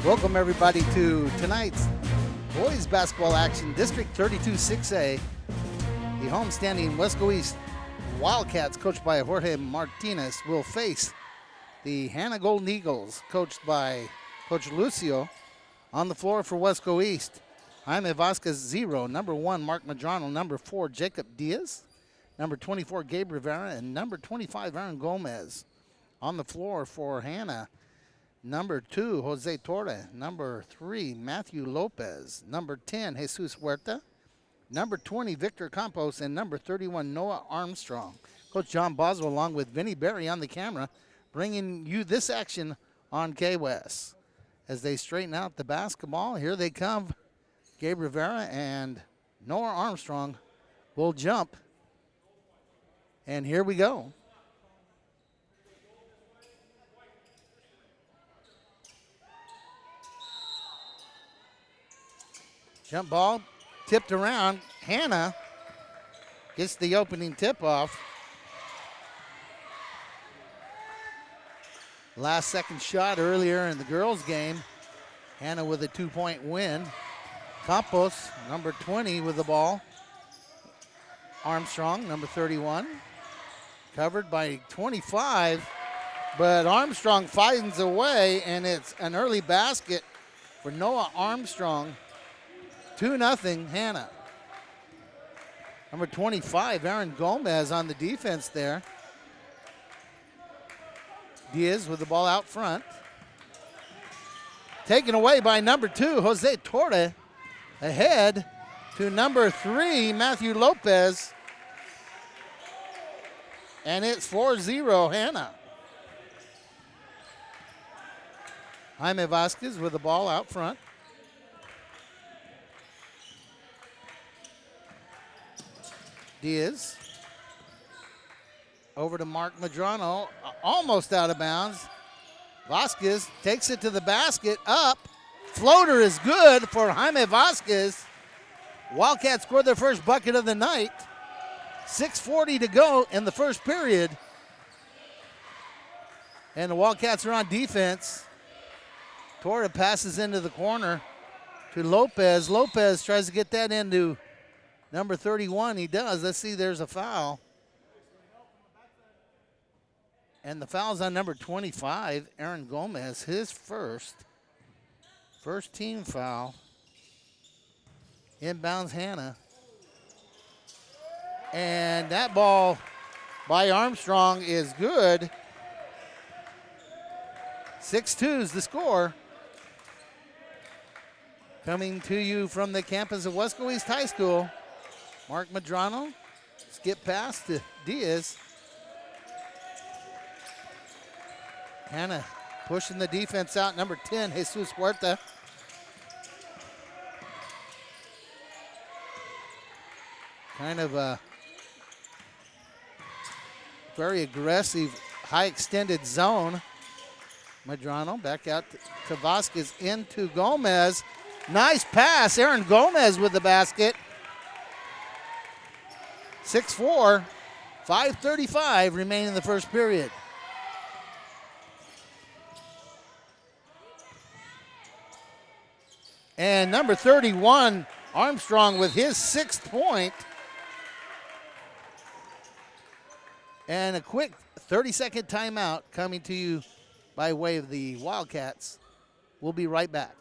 Welcome everybody to tonight's boys basketball action. District 32 6A. The homestanding Weslaco East Wildcats, coached by Jorge Martinez, will face the Hanna Golden Eagles, coached by Coach Lucio. On the floor for Weslaco East, Jaime Vasquez 0, number 1 Mark Madrano, number 4 Jacob Diaz, number 24 Gabe Rivera, and number 25 Aaron Gomez. On the floor for Hanna, number 2, Jose Torre. Number 3, Matthew Lopez. Number 10, Jesus Huerta. Number 20, Victor Campos. And number 31, Noah Armstrong. Coach John Boswell, along with Vinny Berry on the camera, bringing you this action on K-West. As they straighten out the basketball, here they come. Gabe Rivera and Noah Armstrong will jump. And here we go. Jump ball tipped around. Hanna gets the opening tip off. Last second shot earlier in the girls' game. Hanna with a 2-point win. Campos, number 20 with the ball. Armstrong, number 31. Covered by 25, but Armstrong finds a way, and it's an early basket for Noah Armstrong. 2-0 Hanna. Number 25, Aaron Gomez on the defense there. Diaz with the ball out front. Taken away by number 2, Jose Torre. Ahead to number 3, Matthew Lopez. And it's 4-0 Hanna. Jaime Vasquez with the ball out front. Diaz over to Mark Madrano, almost out of bounds. Vasquez takes it to the basket, up. Floater is good for Jaime Vasquez. Wildcats scored their first bucket of the night. 6:40 to go in the first period. And the Wildcats are on defense. Torre passes into the corner to Lopez. Lopez tries to get that into number 31, he does. Let's see, there's a foul. And the foul's on number 25, Aaron Gomez, his first team foul. Inbounds Hanna. And that ball by Armstrong is good. 6-2 is the score. Coming to you from the campus of Weslaco East High School. Mark Madrano, skip pass to Diaz. Hanna pushing the defense out. Number 10, Jesus Huerta. Kind of a very aggressive, high extended zone. Madrano back out to Vasquez, into Gomez. Nice pass, Aaron Gomez with the basket. 6-4, 5:35 remaining in the first period. And number 31, Armstrong with his 6th point. And a quick 30-second timeout coming to you by way of the Wildcats. We'll be right back.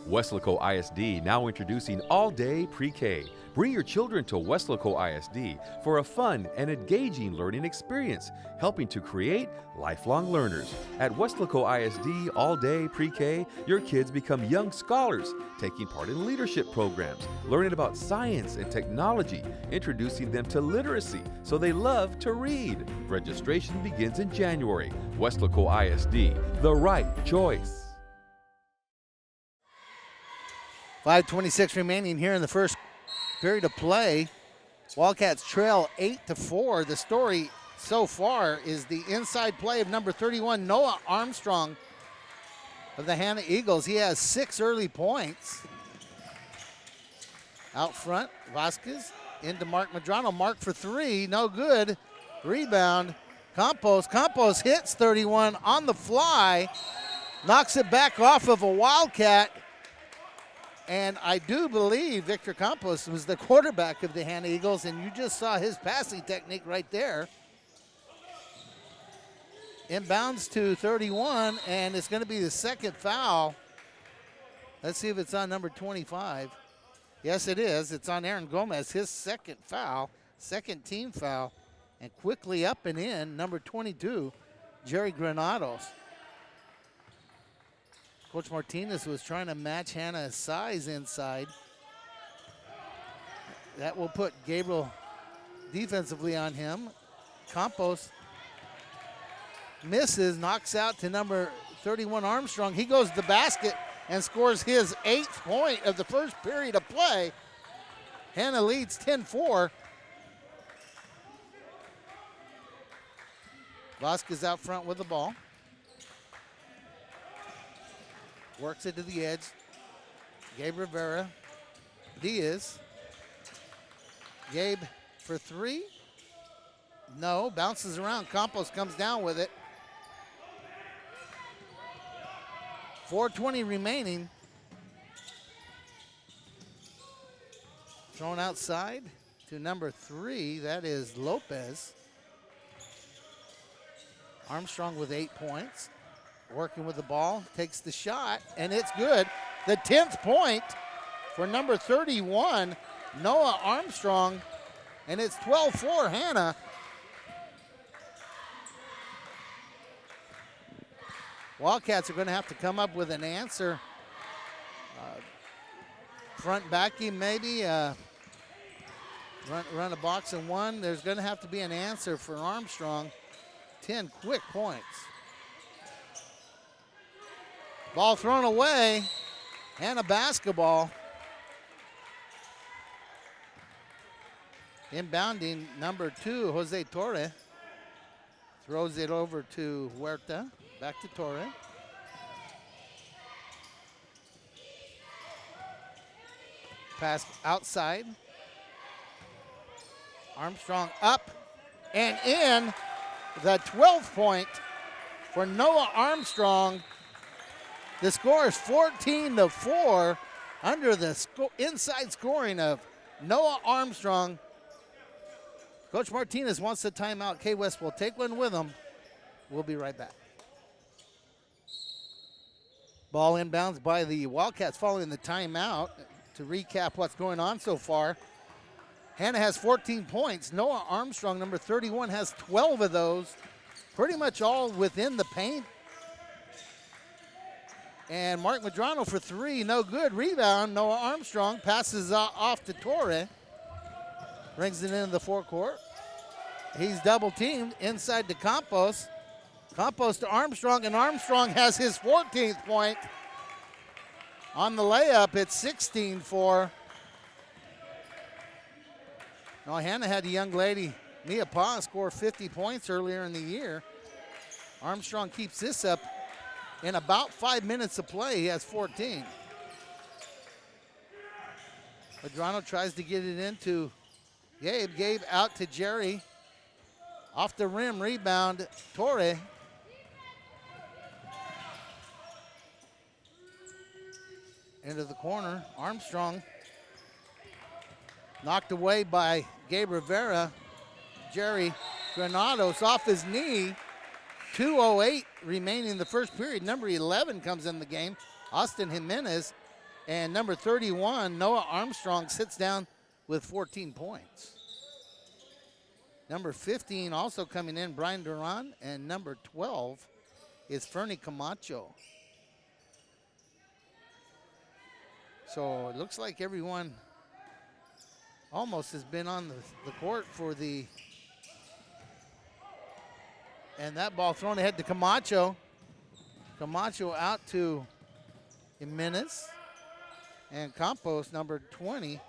Weslaco ISD now introducing all-day pre-K. Bring your children to Weslaco ISD for a fun and engaging learning experience, helping to create lifelong learners. At Weslaco ISD all-day pre-K, your kids become young scholars, taking part in leadership programs, learning about science and technology, introducing them to literacy so they love to read. Registration begins in January. Weslaco ISD, the right choice. 5:26 remaining here in the first period of play. Wildcats trail 8-4. The story so far is the inside play of number 31, Noah Armstrong of the Hanna Eagles. He has 6 early points. Out front, Vasquez into Mark Madrano. Mark for 3, no good. Rebound, Campos. Campos hits 31 on the fly. knocks it back off of a Wildcat. And I do believe Victor Campos was the quarterback of the Hanna Eagles, and you just saw his passing technique right there. Inbounds to 31, and it's going to be the second foul. Let's see if it's on number 25. Yes, it is. It's on Aaron Gomez, his second foul, second team foul. And quickly up and in, number 22, Jerry Granados. Coach Martinez was trying to match Hanna's size inside. That will put Gabriel defensively on him. Campos misses, knocks out to number 31 Armstrong. He goes to the basket and scores his 8th point of the first period of play. Hanna leads 10-4. Vasquez out front with the ball. Works it to the edge. Gabe Rivera. Diaz. Gabe for three. No, bounces around. Campos comes down with it. 4:20 remaining. Thrown outside to number 3. That is Lopez. Armstrong with 8 points. Working with the ball, takes the shot, and it's good. The 10th point for number 31, Noah Armstrong, and it's 12-4 Hanna. Wildcats are going to have to come up with an answer. Front backing maybe, run a box and one. There's going to have to be an answer for Armstrong. 10 quick points. Ball thrown away, and a basketball. Inbounding number 2, Jose Torre. Throws it over to Huerta, back to Torre. Pass outside. Armstrong up and in. The 12th point for Noah Armstrong. The score is 14-4 under the inside scoring of Noah Armstrong. Coach Martinez wants the timeout. K-West will take one with him. We'll be right back. Ball inbounds by the Wildcats following the timeout. To recap what's going on so far, Hanna has 14 points. Noah Armstrong, number 31, has 12 of those. Pretty much all within the paint. And Mark Medrano for 3, no good. Rebound, Noah Armstrong passes off to Torre. Brings it into the forecourt. He's double teamed inside to Campos. Campos to Armstrong, and Armstrong has his 14th point. On the layup, it's 16-4. Now, Hanna had a young lady, Mia Pa, score 50 points earlier in the year. Armstrong keeps this up. In about 5 minutes of play, he has 14. Medrano tries to get it into Gabe. Gabe out to Jerry. Off the rim, rebound, Torre. Into the corner, Armstrong. Knocked away by Gabe Rivera. Jerry Granados off his knee. 2:08 remaining in the first period. Number 11 comes in the game, Austin Jimenez. And number 31, Noah Armstrong, sits down with 14 points. Number 15 also coming in, Brian Duran. And number 12 is Fernie Camacho. So it looks like everyone almost has been on the court for the... And that ball thrown ahead to Camacho. Camacho out to Jimenez. And Campos, number 20.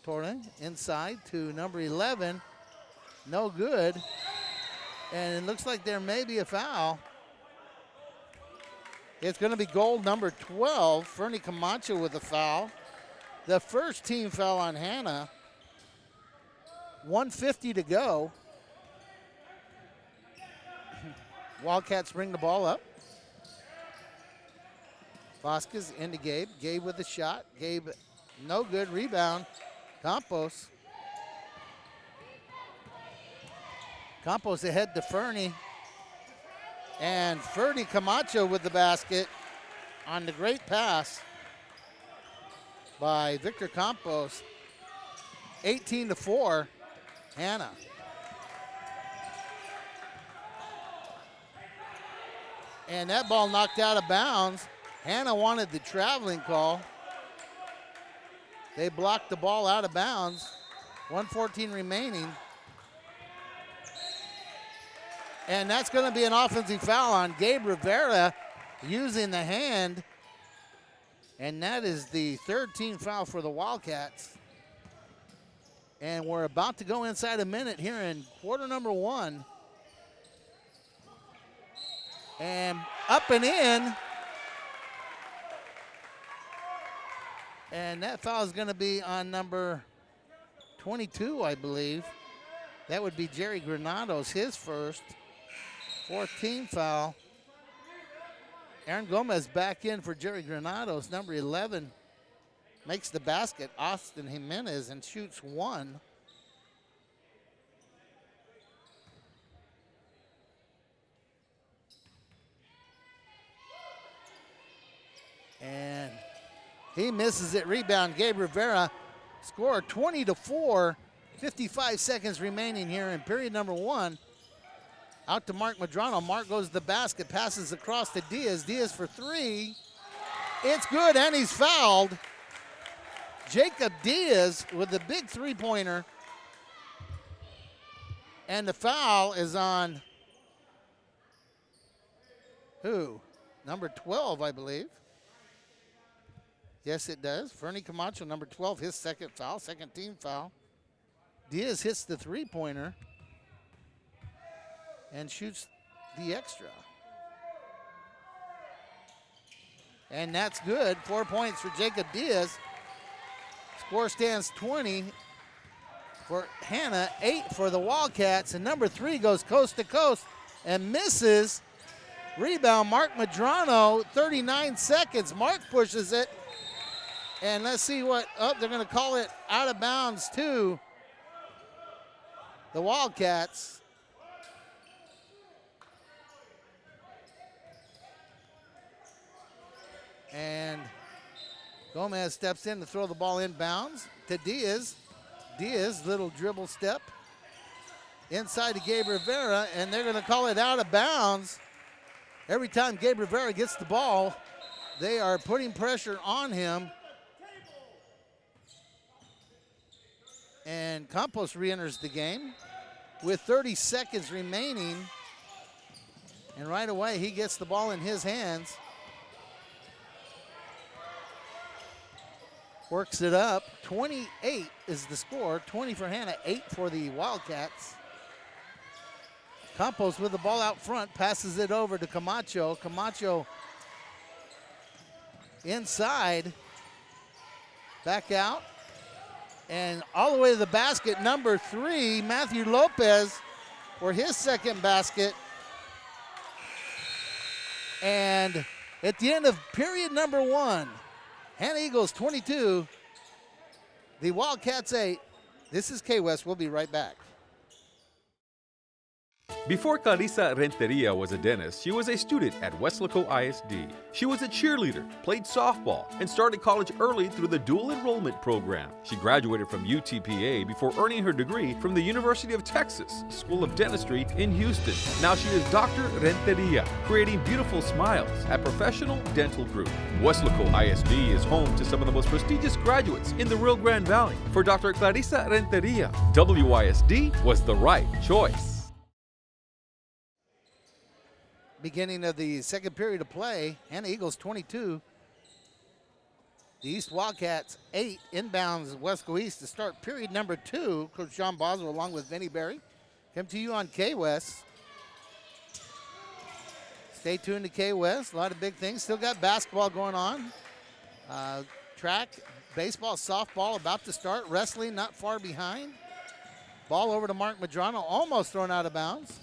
Torre inside to number 11. No good. And it looks like there may be a foul. It's going to be goal number 12. Fernie Camacho with a foul. The first team foul on Hanna. 1:50 to go. Wildcats bring the ball up. Vasquez into Gabe. Gabe with the shot. Gabe, no good. Rebound. Campos. Campos ahead to Fernie. And Fernie Camacho with the basket on the great pass by Victor Campos. 18-4, Hanna. And that ball knocked out of bounds. Hanna wanted the traveling call. They blocked the ball out of bounds. 1:14 remaining. And that's going to be an offensive foul on Gabe Rivera using the hand. And that is the third team foul for the Wildcats. And we're about to go inside a minute here in quarter number 1. And up and in. And that foul is going to be on number 22, I believe. That would be Jerry Granados, his first. 4th team foul. Aaron Gomez back in for Jerry Granados, number 11. Makes the basket, Austin Jimenez, and shoots 1. And he misses it. Rebound, Gabe Rivera. Score 20-4. 55 seconds remaining here in period number 1. Out to Mark Medrano. Mark goes to the basket, passes across to Diaz. Diaz for 3. It's good, and he's fouled. Jacob Diaz with the big three-pointer. And the foul is on who? Number 12, I believe. Yes, it does. Fernie Camacho, number 12, his second foul, second team foul. Diaz hits the three-pointer and shoots the extra. And that's good. 4 points for Jacob Diaz. Score stands 20 for Hanna, 8 for the Wildcats, and number 3 goes coast to coast and misses. Rebound, Mark Medrano, 39 seconds. Mark pushes it, and let's see what, they're gonna call it out of bounds to the Wildcats. And Gomez steps in to throw the ball inbounds to Diaz. Diaz, little dribble step inside to Gabe Rivera, and they're going to call it out of bounds. Every time Gabe Rivera gets the ball, they are putting pressure on him. And Campos re-enters the game with 30 seconds remaining. And right away, he gets the ball in his hands. Works it up. 28 is the score. 20 for Hanna, 8 for the Wildcats. Campos with the ball out front, passes it over to Camacho. Camacho inside, back out, and all the way to the basket. Number 3, Matthew Lopez, for his second basket. And at the end of period number 1, Hanna Eagles 22, the Wildcats 8. This is K-West. We'll be right back. Before Clarissa Renteria was a dentist, she was a student at Weslaco ISD. She was a cheerleader, played softball, and started college early through the dual enrollment program. She graduated from UTPA before earning her degree from the University of Texas School of Dentistry in Houston. Now she is Dr. Renteria, creating beautiful smiles at Professional Dental Group. Weslaco ISD is home to some of the most prestigious graduates in the Rio Grande Valley. For Dr. Clarissa Renteria, WISD was the right choice. Beginning of the second period of play, Hanna Eagles 22. The East Wildcats 8, inbounds Wesco East to start period number 2. Coach John Boswell along with Vinnie Berry. Come to you on K-West. Stay tuned to K-West, a lot of big things. Still got basketball going on. Track, baseball, softball about to start. Wrestling not far behind. Ball over to Mark Medrano, almost thrown out of bounds.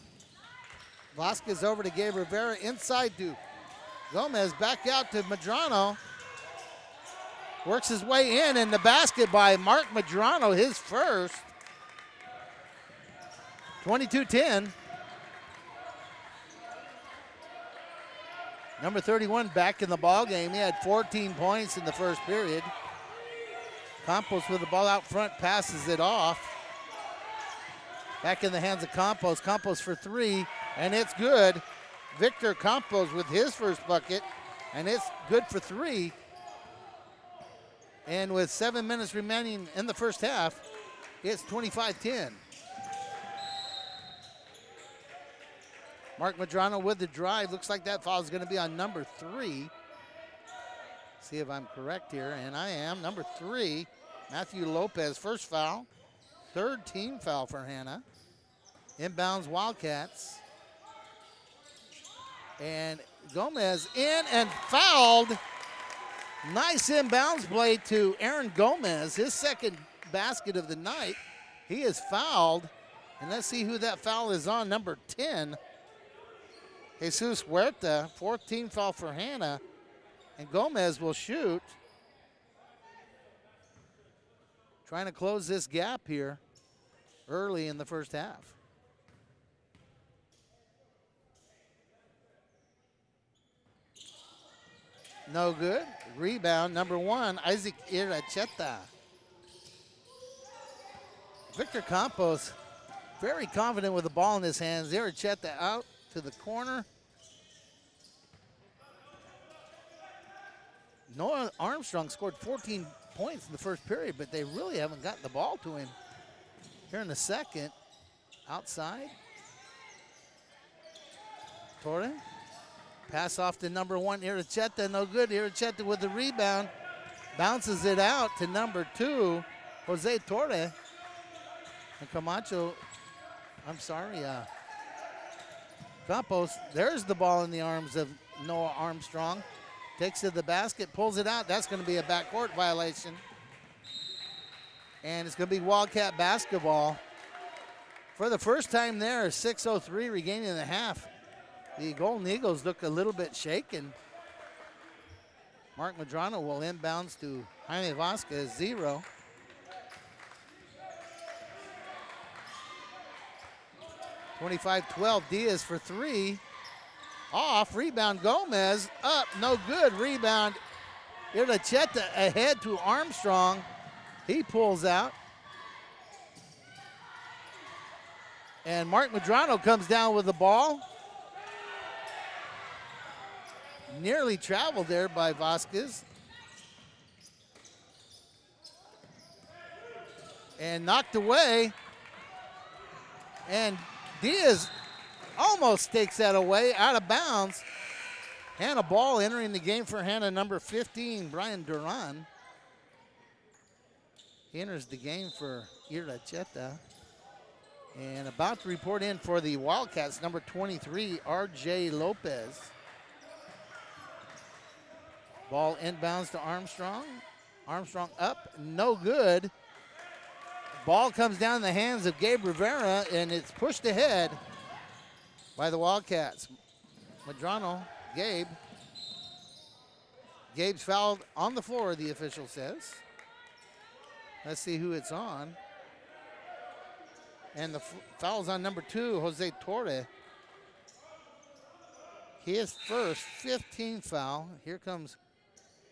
Vasquez over to Gabe Rivera, inside to Gomez, back out to Medrano. Works his way in, and the basket by Mark Medrano, his first. 22-10. Number 31 back in the ball game. He had 14 points in the first period. Campos with the ball out front, passes it off. Back in the hands of Campos. Campos for three, and it's good. Victor Campos with his first bucket, and it's good for three. And with 7 minutes remaining in the first half, it's 25-10. Mark Medrano with the drive. Looks like that foul is going to be on number 3. See if I'm correct here, and I am. Number 3, Matthew Lopez, first foul. Third team foul for Hanna. Inbounds Wildcats. And Gomez in and fouled. Nice inbounds play to Aaron Gomez, his second basket of the night. He is fouled. And let's see who that foul is on, number 10. Jesus Huerta, 14 foul for Hanna. And Gomez will shoot. Trying to close this gap here early in the first half. No good. Rebound, number 1, Isaac Iracheta. Victor Campos, very confident with the ball in his hands. Iracheta out to the corner. Noah Armstrong scored 14 points in the first period, but they really haven't gotten the ball to him. Here in the second, outside. Torre. Pass off to number 1, Iracheta, no good. Iracheta with the rebound. Bounces it out to number 2, Jose Torre. And Camacho, Campos, there's the ball in the arms of Noah Armstrong. Takes it to the basket, pulls it out. That's going to be a backcourt violation. And it's going to be Wildcat basketball. For the first time there, 6:03 regaining the half. The Golden Eagles look a little bit shaken. Mark Medrano will inbounds to Jaime Vasquez, 0. (25-12). Diaz for 3. Off, rebound Gomez, up, no good. Rebound Iracheta ahead to Armstrong. He pulls out. And Mark Medrano comes down with the ball. Nearly traveled there by Vasquez. And knocked away. And Diaz almost takes that away, out of bounds. Hanna ball entering the game for Hanna, number 15, Brian Duran. He enters the game for Iracheta. And about to report in for the Wildcats, number 23, R.J. Lopez. Ball inbounds to Armstrong. Armstrong up, no good. Ball comes down in the hands of Gabe Rivera, and it's pushed ahead by the Wildcats. Medrano, Gabe. Gabe's fouled on the floor, the official says. Let's see who it's on. And the foul's on number 2, Jose Torre. His first 15th foul. Here comes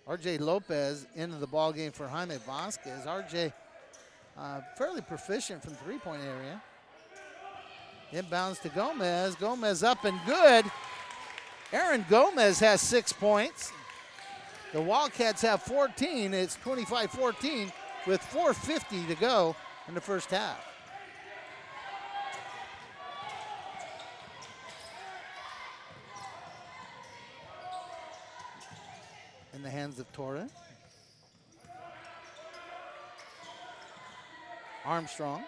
R.J. Lopez into the ball game for Jaime Vasquez. R.J. Fairly proficient from three-point area. Inbounds to Gomez. Gomez up and good. Aaron Gomez has 6 points. The Wildcats have 14. It's 25-14 with 4:50 to go in the first half. In the hands of Torre. Armstrong.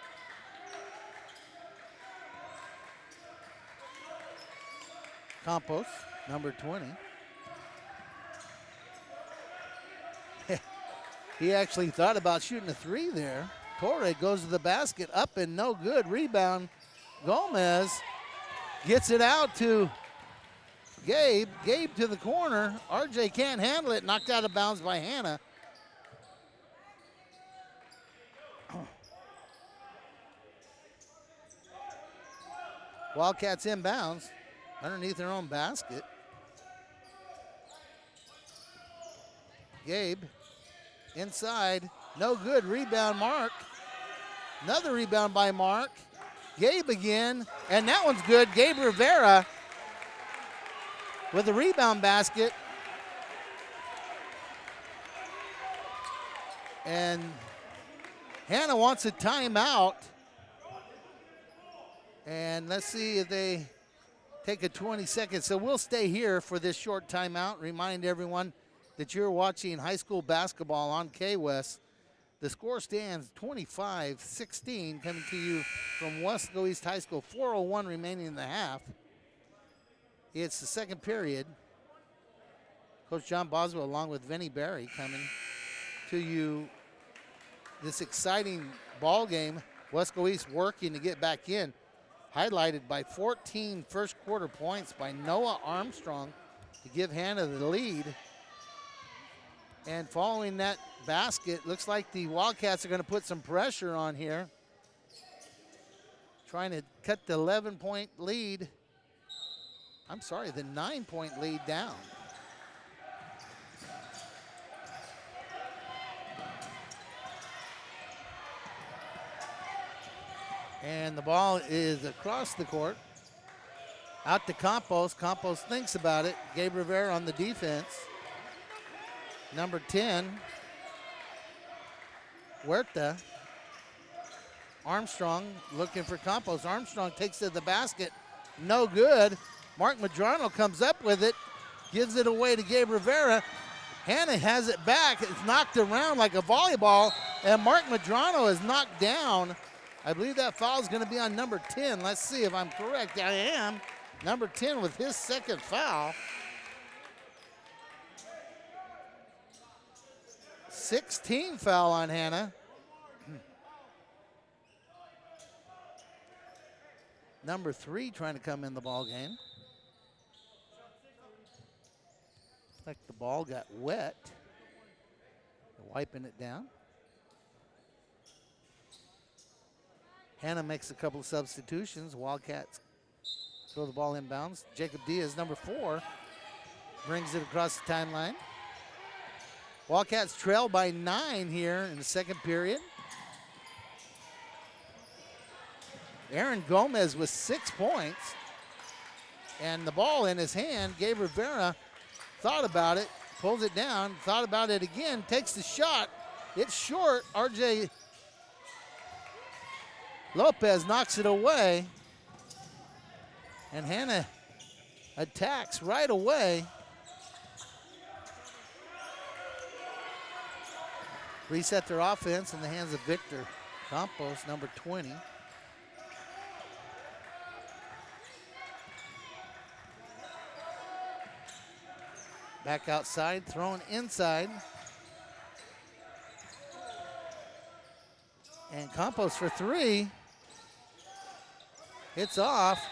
Campos, number 20. He actually thought about shooting a 3 there. Torre goes to the basket, up and no good. Rebound, Gomez. Gets it out to Gabe. Gabe to the corner. RJ can't handle it. Knocked out of bounds by Hanna. Wildcats inbounds underneath their own basket. Gabe inside. No good. Rebound, Mark. Another rebound by Mark. Gabe again. And that one's good. Gabe Rivera with a rebound basket. And Hanna wants a timeout. And let's see if they take a 20 seconds. So we'll stay here for this short timeout. Remind everyone that you're watching high school basketball on K-West. The score stands 25-16, coming to you from Weslaco East High School. 4:01 remaining in the half. It's the second period. Coach John Boswell along with Vinnie Berry coming to you this exciting ball game. Weslaco East working to get back in, highlighted by 14 first quarter points by Noah Armstrong to give Hanna the lead. And following that basket, looks like the Wildcats are going to put some pressure on here, trying to cut the 11-point lead. I'm sorry, the 9-point lead down. And the ball is across the court. Out to Campos. Campos thinks about it. Gabe Rivera on the defense. Number 10, Huerta. Armstrong looking for Campos. Armstrong takes it to the basket. No good. Mark Madrano comes up with it. Gives it away to Gabe Rivera. Hanna has it back. It's knocked around like a volleyball. And Mark Madrano is knocked down. I believe that foul is going to be on number 10. Let's see if I'm correct. I am. Number 10 with his second foul. 16 foul on Hanna. Number 3 trying to come in the ball game. Looks like the ball got wet. They're wiping it down. Hanna makes a couple of substitutions. Wildcats throw the ball inbounds. Jacob Diaz, number 4, brings it across the timeline. Wildcats trail by 9 here in the second period. Aaron Gomez with 6 points. And the ball in his hand. Gabe Rivera thought about it, pulls it down, thought about it again, takes the shot. It's short. RJ Lopez knocks it away. And Hanna attacks right away. Reset their offense in the hands of Victor Campos, number 20. Back outside, thrown inside. And Campos for 3. It's off.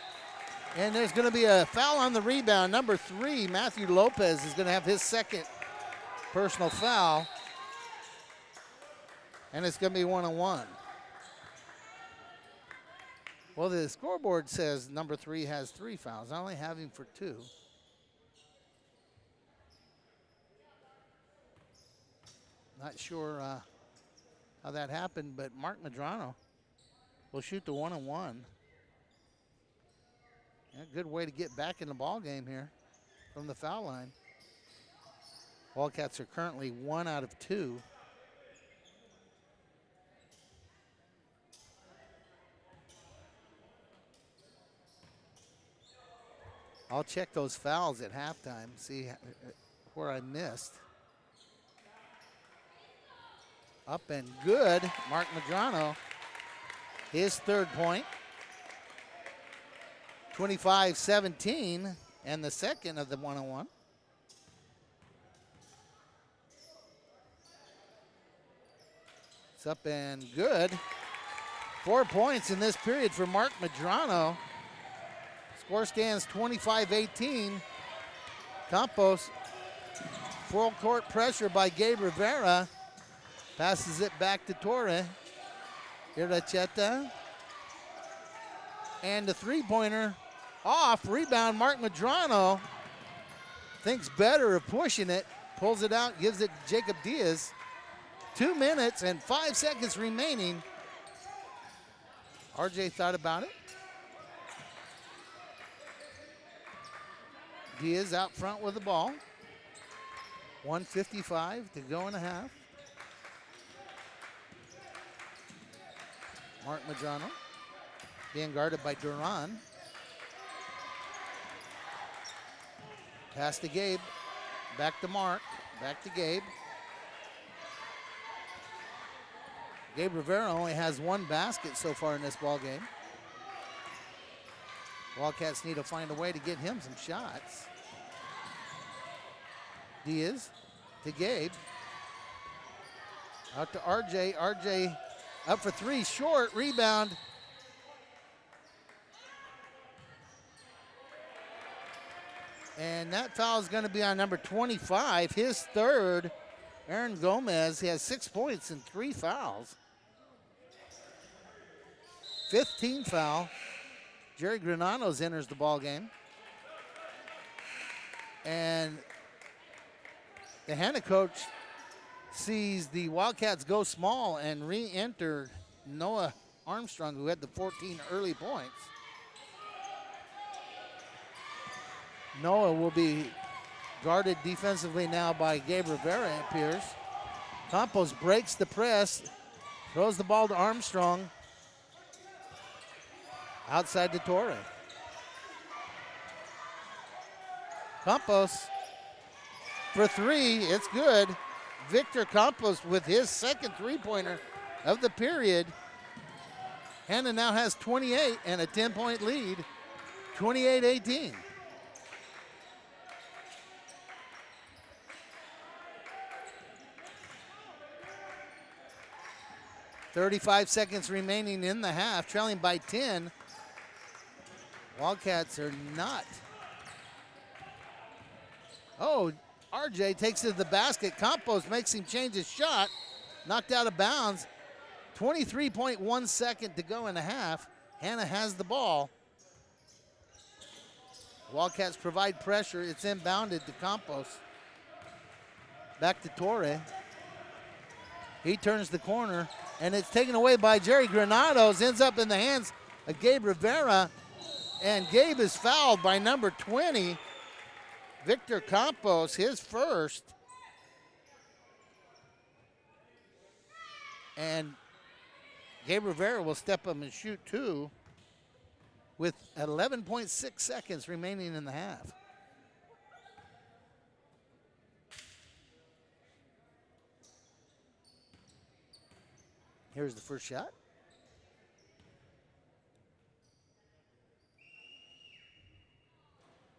And there's going to be a foul on the rebound. Number 3, Matthew Lopez, is going to have his second personal foul. And it's going to be 1-on-1. Well, the scoreboard says number 3 has 3 fouls. I only have him for 2. Not sure how that happened, but Mark Madrano will shoot the 1-on-1. Yeah, good way to get back in the ball game here from the foul line. Wildcats are currently 1 out of 2. I'll check those fouls at halftime, see where I missed. Up and good, Mark Madrano, his 3rd point. 25-17, and the second of the 1-on-1. It's up and good. 4 points in this period for Mark Madrano. Score stands 25-18. Campos, full court pressure by Gabe Rivera. Passes it back to Torre. Iracheta. And the three-pointer off. Rebound, Mark Medrano. Thinks better of pushing it. Pulls it out, gives it to Jacob Diaz. 2 minutes and 5 seconds remaining. RJ thought about it. Diaz out front with the ball. 1:55 to go in a half. Mark Medrano being guarded by Duran. Pass to Gabe. Back to Mark. Back to Gabe. Gabe Rivera only has 1 basket so far in this ball game. Wildcats need to find a way to get him some shots. Diaz to Gabe. Out to RJ. RJ up for 3, short, rebound. And that foul is going to be on number 25, his third. Aaron Gomez, he has 6 points and 3 fouls. 15th foul. Jerry Granados enters the ball game. And the Hanna coach sees the Wildcats go small and re-enter Noah Armstrong, who had the 14 early points. Noah will be guarded defensively now by Gabe Rivera, it appears. Campos breaks the press, throws the ball to Armstrong. Outside to Torre. Campos for 3, it's good. Victor Campos with his second three-pointer of the period. Hanna now has 28 and a 10-point lead, 28-18. .35 seconds remaining in the half, trailing by 10. Wildcats are not. Oh, RJ takes it to the basket. Campos makes him change his shot. Knocked out of bounds. 23.1 second to go in the half. Hanna has the ball. Wildcats provide pressure. It's inbounded to Campos. Back to Torre. He turns the corner, and it's taken away by Jerry Granados. Ends up in the hands of Gabe Rivera, and Gabe is fouled by number 20, Victor Campos, his first. And Gabe Rivera will step up and shoot 2 with 11.6 seconds remaining in the half. Here's the first shot.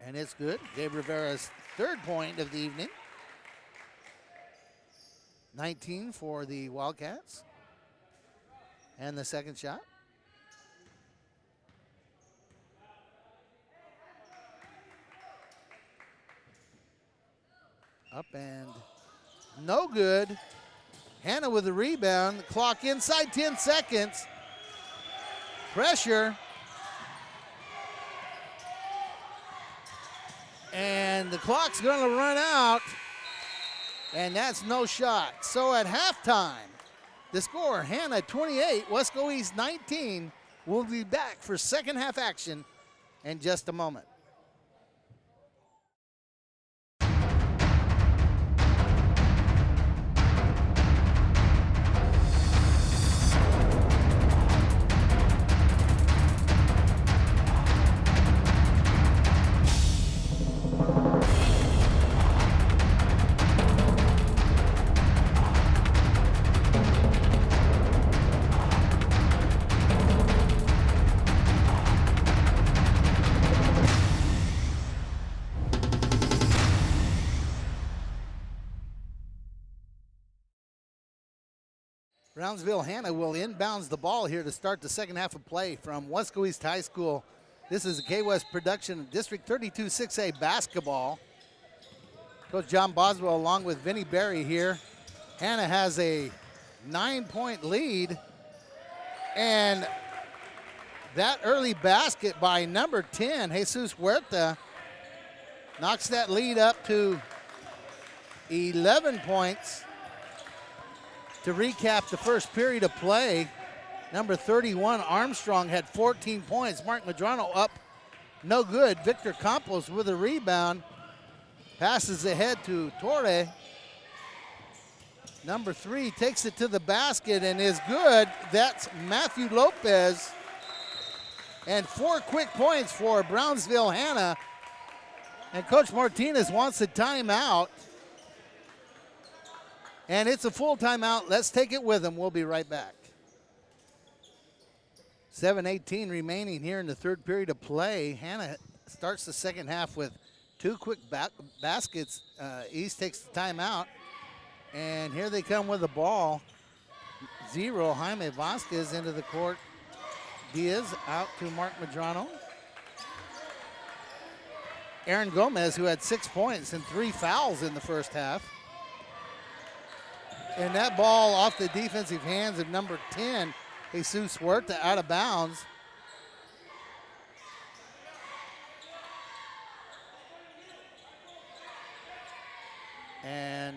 And it's good. Gabe Rivera's third point of the evening. 19 for the Wildcats. And the second shot. Up and no good. Hanna with the rebound. Clock inside 10 seconds. Pressure. And the clock's going to run out. And that's no shot. So at halftime, the score, Hanna 28, Wesco East 19. We'll be back for second half action in just a moment. Brownsville Hanna will inbounds the ball here to start the second half of play from Wesco East High School. This is a K-West production of District 32 6A basketball. Coach John Boswell along with Vinnie Berry here. Hanna has a 9-point lead, and that early basket by number 10, Jesus Huerta, knocks that lead up to 11 points. To recap the first period of play, number 31, Armstrong, had 14 points. Mark Medrano up, no good. Victor Campos with a rebound. Passes ahead to Torre. Number 3 takes it to the basket and is good. That's Matthew Lopez. And 4 quick points for Brownsville Hanna. And Coach Martinez wants a timeout. And it's a full timeout. Let's take it with him. We'll be right back. 7:18 remaining here in the third period of play. Hanna starts the second half with 2 quick baskets. East takes the timeout. And here they come with the ball. 0, Jaime Vasquez into the court. Diaz out to Mark Medrano. Aaron Gomez, who had 6 points and 3 fouls in the first half. And that ball off the defensive hands of number 10, Jesus Huerta, out of bounds. And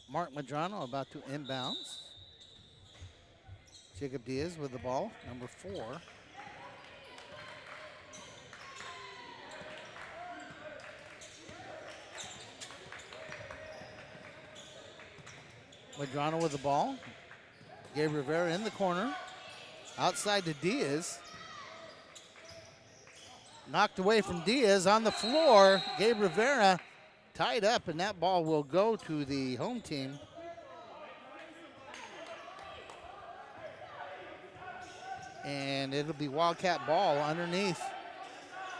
Mark Medrano about to inbounds. Jacob Diaz with the ball, number 4. Medrano with the ball. Gabe Rivera in the corner. Outside to Diaz. Knocked away from Diaz on the floor. Gabe Rivera tied up, and that ball will go to the home team. And it'll be Wildcat ball underneath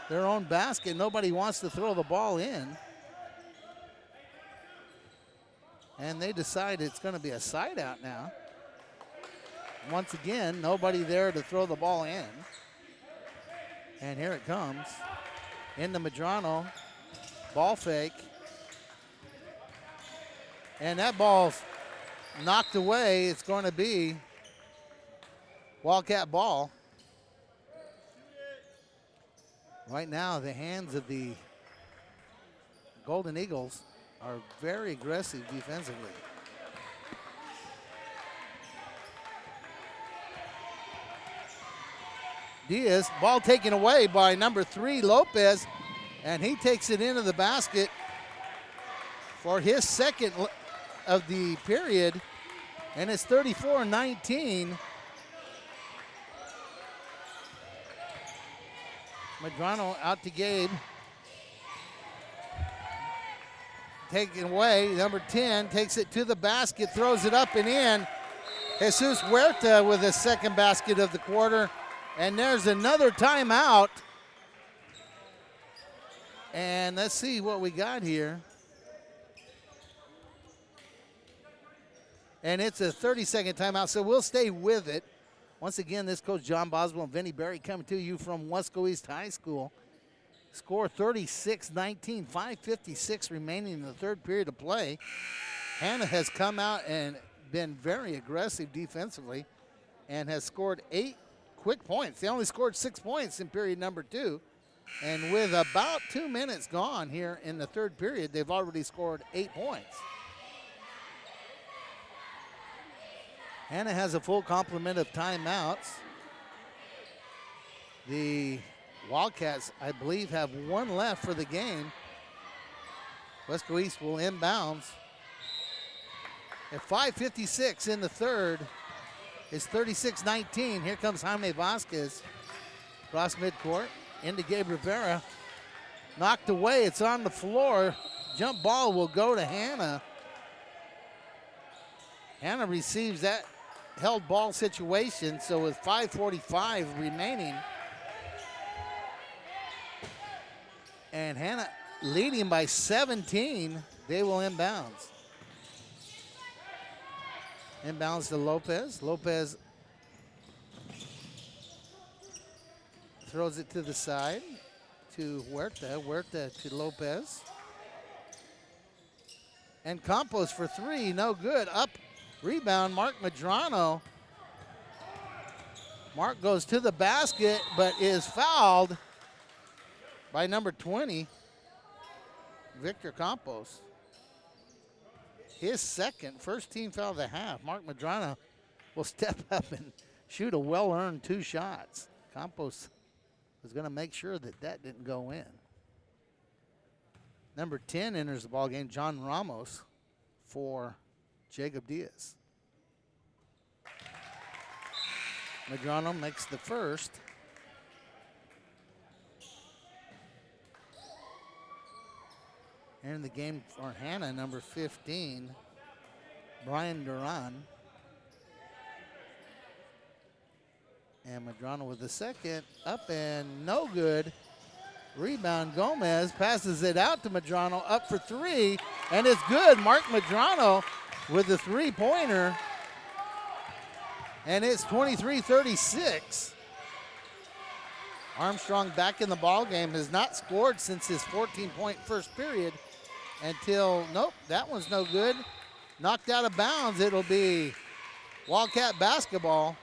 their own basket. Nobody wants to throw the ball in. And they decide it's going to be a side out now. Once again, nobody there to throw the ball in. And here it comes. Into Medrano. Ball fake. And that ball's knocked away. It's going to be Wildcat ball. Right now, the hands of the Golden Eagles are very aggressive defensively. Diaz, ball taken away by number 3, Lopez, and he takes it into the basket for his second of the period, and it's 34-19. Medrano out to Gabe. Taken away, number 10 takes it to the basket, throws it up and in. Jesus Huerta with his second basket of the quarter. And there's another timeout. And let's see what we got here. And it's a 30-second timeout, so we'll stay with it. Once again, this Coach John Boswell and Vinnie Berry coming to you from Weslaco East High School. Score 36-19, 5:56 remaining in the third period of play. Hanna has come out and been very aggressive defensively and has scored 8 quick points. They only scored 6 points in period number 2. And with about 2 minutes gone here in the third period, they've already scored 8 points. Hanna has a full complement of timeouts. The Wildcats, I believe, have 1 left for the game. Weslaco East will inbounds. At 5:56 in the third, it's 36-19. Here comes Jaime Vasquez. Cross midcourt, into Gabe Rivera. Knocked away, it's on the floor. Jump ball will go to Hanna. Hanna receives that held ball situation, so with 5:45 remaining, and Hanna leading by 17, they will inbounds. Inbounds to Lopez. Lopez throws it to the side to Huerta. Huerta to Lopez. And Campos for three, no good. Up, rebound, Mark Medrano. Mark goes to the basket, but is fouled by number 20, Victor Campos. His first team foul of the half. Mark Medrano will step up and shoot a well-earned 2 shots. Campos was going to make sure that didn't go in. Number 10 enters the ballgame, John Ramos for Jacob Diaz. Medrano makes the first. And in the game for Hanna, number 15, Brian Duran. And Medrano with the second, up and no good. Rebound, Gomez passes it out to Medrano, up for three, and it's good. Mark Medrano with the three-pointer, and it's 23-36. Armstrong back in the ballgame, has not scored since his 14-point first period until, nope, that one's no good. Knocked out of bounds. It'll be Wildcat basketball.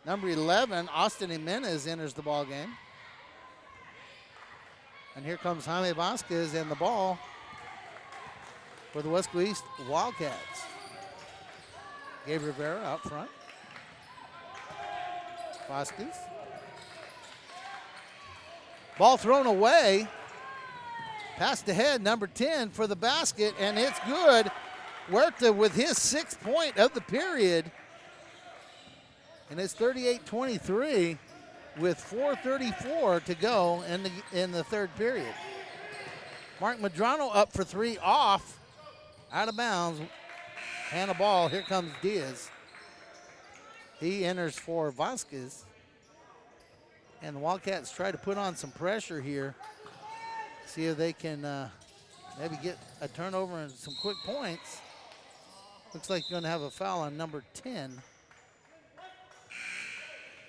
Number 11, Austin Jimenez enters the ballgame. And here comes Jaime Vasquez and the ball for the Wesco East Wildcats. Gabe Rivera out front. Vasquez. Ball thrown away. Passed ahead, number 10 for the basket, and it's good. Huerta with his 6th point of the period. And it's 38-23 with 4:34 to go in the third period. Mark Medrano up for three, off, out of bounds. Hanna ball, here comes Diaz. He enters for Vasquez. And the Wildcats try to put on some pressure here. See if they can maybe get a turnover and some quick points. Looks like you're going to have a foul on number 10.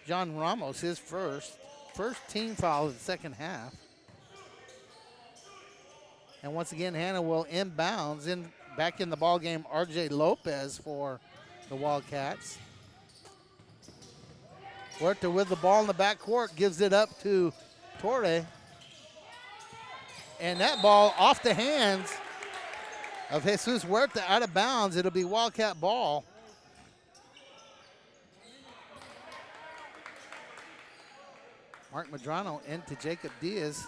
John Ramos, his first team foul of the second half. And once again, Hanna will inbounds. Back in the ball game, RJ Lopez for the Wildcats. Huerta with the ball in the backcourt, gives it up to Torre. And that ball off the hands of Jesus Huerta, out of bounds. It'll be Wildcat ball. Mark Medrano into Jacob Diaz.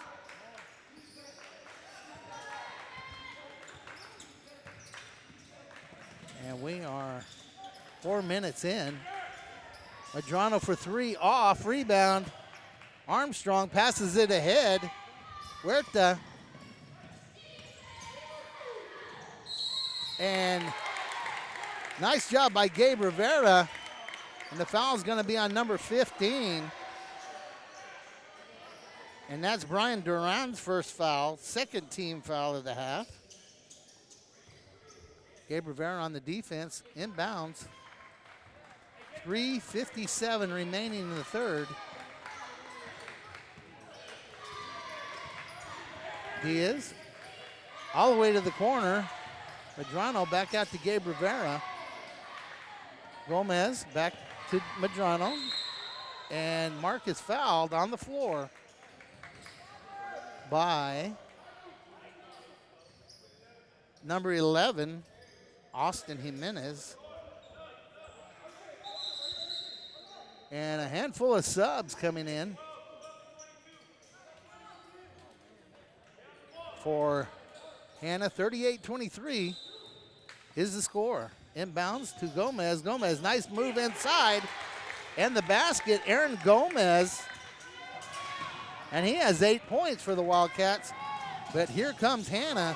And we are 4 minutes in. Medrano for three, off, rebound. Armstrong passes it ahead. Huerta. And nice job by Gabe Rivera. And the foul is going to be on number 15. And that's Brian Duran's first foul, second team foul of the half. Gabe Rivera on the defense, inbounds. 3:57 remaining in the third. Diaz all the way to the corner. Medrano back out to Gabe Rivera. Gomez back to Medrano. And Mark is fouled on the floor by number 11, Austin Jimenez. And a handful of subs coming in for Hanna. 38-23 is the score. Inbounds to Gomez. Gomez, nice move inside. And the basket, Aaron Gomez. And he has 8 points for the Wildcats. But here comes Hanna.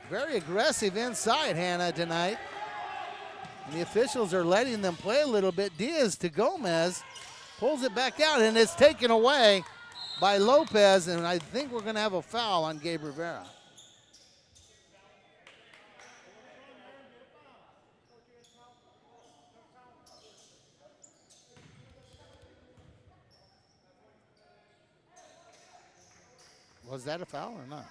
Very aggressive inside, Hanna, tonight. And the officials are letting them play a little bit. Diaz to Gomez. Pulls it back out, and it's taken away by Lopez. And I think we're going to have a foul on Gabe Rivera. Was that a foul or not?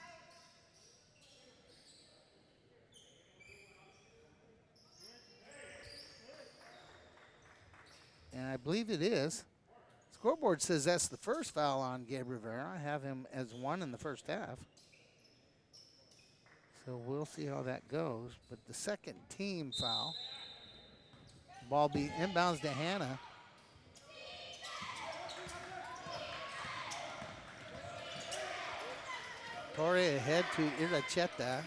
And I believe it is. Scoreboard says that's the first foul on Gabe Rivera. I have him as 1 in the first half. So we'll see how that goes. But the second team foul. Ball be inbounds to Hanna. Torre ahead to Iracheta.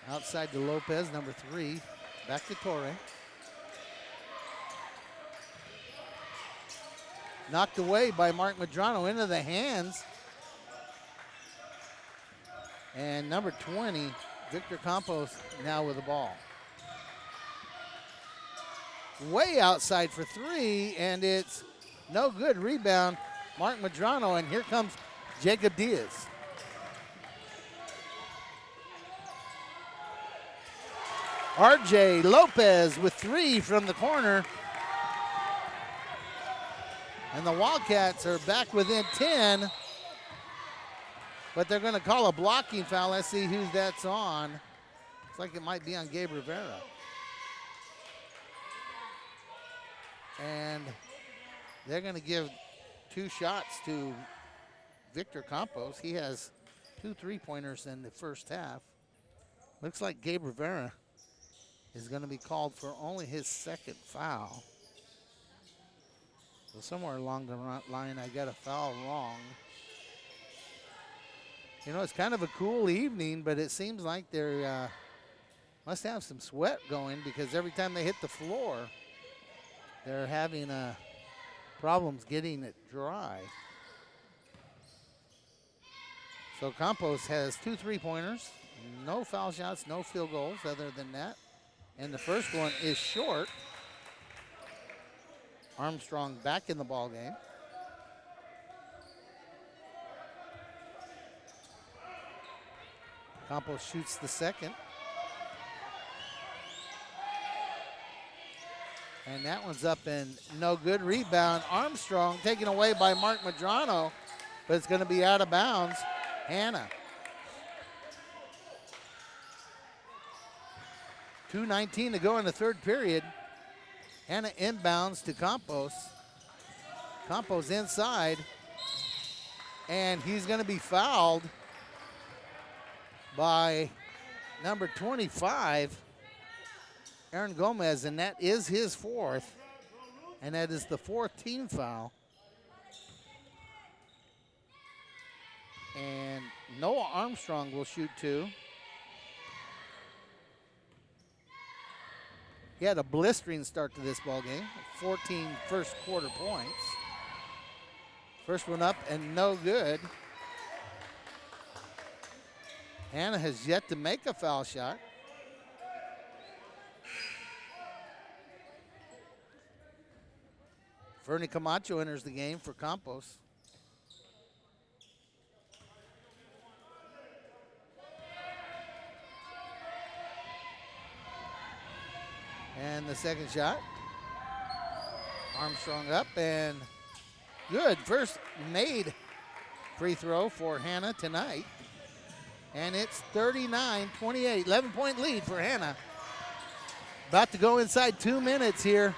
Outside to Lopez, number 3. Back to Torre. Knocked away by Mark Medrano into the hands. And number 20, Victor Campos, now with the ball. Way outside for 3, and it's no good. Rebound, Mark Medrano, and here comes Jacob Diaz. RJ Lopez with 3 from the corner. And the Wildcats are back within 10. But they're going to call a blocking foul. Let's see who that's on. Looks like it might be on Gabe Rivera. And they're going to give 2 shots to Victor Campos. He has 2 3-pointers in the first half. Looks like Gabe Rivera is going to be called for only his second foul. So somewhere along the line, I got a foul wrong. You know, it's kind of a cool evening, but it seems like they're must have some sweat going, because every time they hit the floor, they're having problems getting it dry. So Campos has 2 3-pointers, no foul shots, no field goals other than that. And the first one is short. Armstrong back in the ball game. Campos shoots the second. And that one's up and no good. Rebound, Armstrong taken away by Mark Medrano, but it's going to be out of bounds. Hanna. 2:19 to go in the third period. Hanna inbounds to Campos. Campos inside. And he's going to be fouled by number 25, Aaron Gomez, and that is his 4th. And that is the 4th team foul. And Noah Armstrong will shoot 2. He had a blistering start to this ball game. 14 first quarter points. First one up and no good. Hanna has yet to make a foul shot. Fernie Camacho enters the game for Campos. And the second shot. Armstrong up and good. First made free throw for Hanna tonight. And it's 39-28, 11-point lead for Hanna. About to go inside 2 minutes here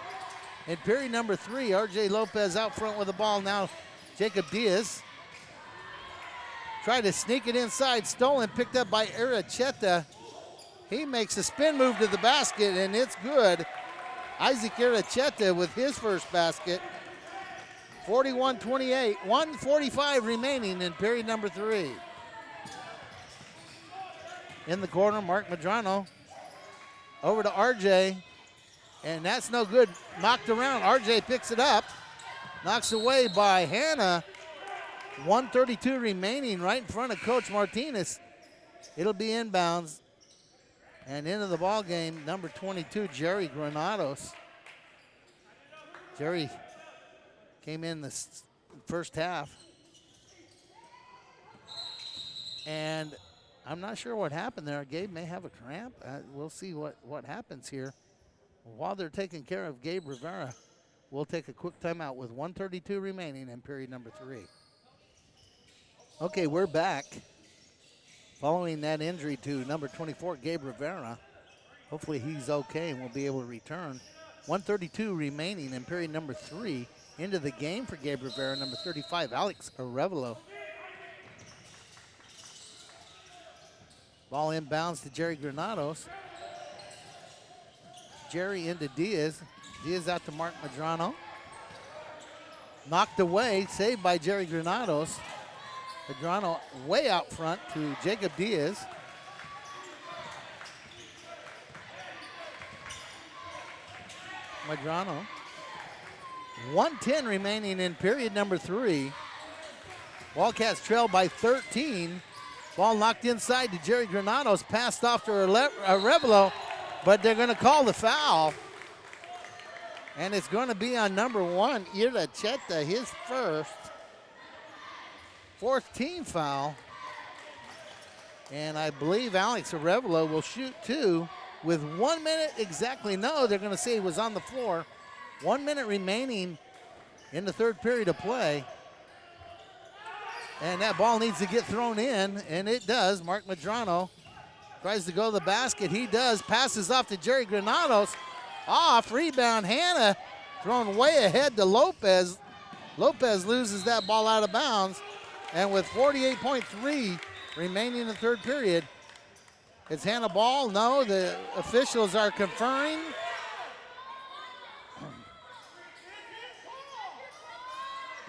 in period number 3. RJ Lopez out front with the ball now. Jacob Diaz tried to sneak it inside, stolen, picked up by Iracheta. He makes a spin move to the basket, and it's good. Isaac Iracheta with his first basket. 41-28, 1:45 remaining in period number 3. In the corner, Mark Medrano over to RJ, and that's no good. Knocked around. RJ picks it up, knocks away by Hanna. 1:32 remaining right in front of Coach Martinez. It'll be inbounds. And into the ball game, number 22, Jerry Granados. Jerry came in the first half. And I'm not sure what happened there. Gabe may have a cramp. We'll see what happens here. While they're taking care of Gabe Rivera, we'll take a quick timeout with 1:32 remaining in period number 3. Okay, we're back. Following that injury to number 24, Gabe Rivera. Hopefully he's okay and will be able to return. 1:32 remaining in period number 3. Into the game for Gabe Rivera, number 35, Alex Arevalo. Ball inbounds to Jerry Granados. Jerry into Diaz. Diaz out to Mark Madrano. Knocked away, saved by Jerry Granados. Madrano way out front to Jacob Diaz. Madrano. 1:10 remaining in period number 3. Wildcats trail by 13. Ball knocked inside to Jerry Granados, passed off to Arevalo, but they're going to call the foul. And it's going to be on number 1, Ira Cheta, his fourth team foul. And I believe Alex Arevalo will shoot 2 with 1 minute exactly. No, they're going to say he was on the floor. 1 minute remaining in the third period of play. And that ball needs to get thrown in, and it does. Mark Madrano tries to go to the basket. He does. Passes off to Jerry Granados. Off. Rebound. Hanna thrown way ahead to Lopez. Lopez loses that ball out of bounds. And with 48.3 remaining in the third period, it's Hanna ball. No, the officials are conferring.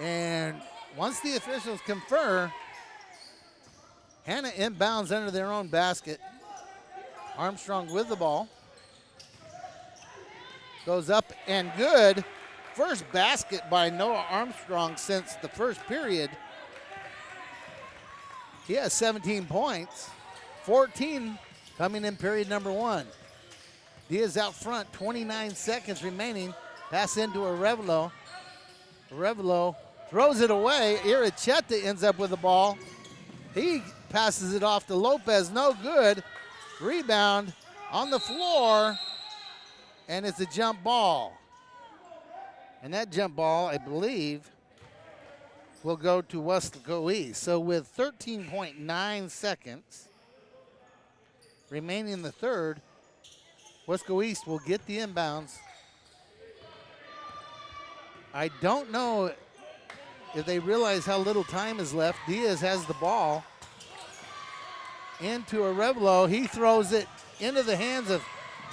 And once the officials confer, Hanna inbounds under their own basket. Armstrong with the ball. Goes up and good. First basket by Noah Armstrong since the first period. He has 17 points. 14 coming in period number 1. Diaz out front, 29 seconds remaining. Pass into Arevalo. Arevalo throws it away. Iracheta ends up with the ball. He passes it off to Lopez. No good. Rebound on the floor. And it's a jump ball. And that jump ball, I believe, will go to Weslaco East. So with 13.9 seconds remaining in the third, Weslaco East will get the inbounds. I don't know if they realize how little time is left. Diaz has the ball into Arevalo. He throws it into the hands of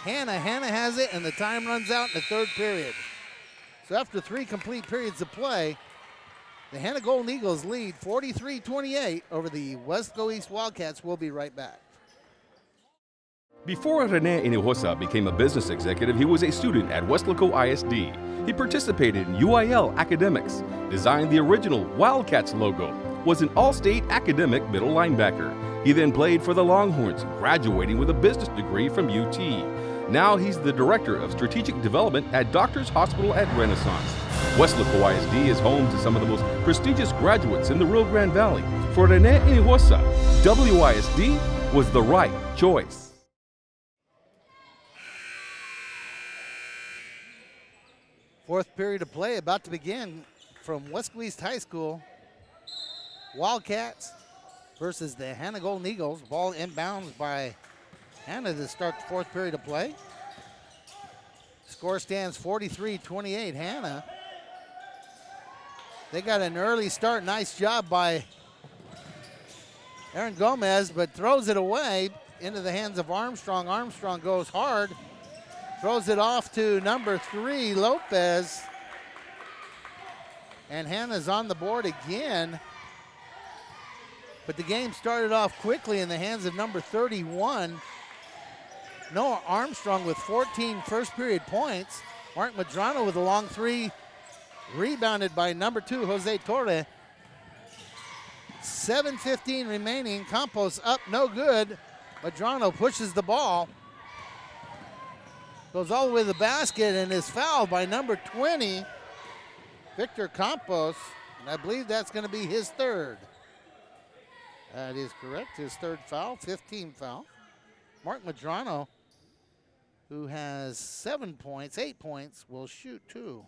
Hanna. Hanna has it, and the time runs out in the third period. So after 3 complete periods of play, the Hanna Golden Eagles lead 43-28 over the Weslaco East Wildcats. We'll be right back. Before Rene Hinojosa became a business executive, he was a student at Weslaco ISD. He participated in UIL academics, designed the original Wildcats logo, was an all-state academic middle linebacker. He then played for the Longhorns, graduating with a business degree from UT. Now he's the Director of Strategic Development at Doctors Hospital at Renaissance. Weslaco ISD is home to some of the most prestigious graduates in the Rio Grande Valley. For Rene Hinojosa, WISD was the right choice. Fourth period of play about to begin from Weslaco East High School. Wildcats versus the Hanna Golden Eagles. Ball inbounds by Hanna to start the fourth period of play. Score stands 43-28 Hanna. They got an early start. Nice job by Aaron Gomez, but throws it away into the hands of Armstrong. Armstrong goes hard. Throws it off to number 3, Lopez. And Hanna's on the board again. But the game started off quickly in the hands of number 31. Noah Armstrong with 14 first period points. Mark Madrano with a long 3. Rebounded by number 2, Jose Torre. 7:15 remaining. Campos up, no good. Madrano pushes the ball. Goes all the way to the basket and is fouled by number 20, Victor Campos. And I believe that's going to be his third. That is correct, his third foul, 15 foul. Mark Madrano, who has 7 points, 8 points, will shoot 2.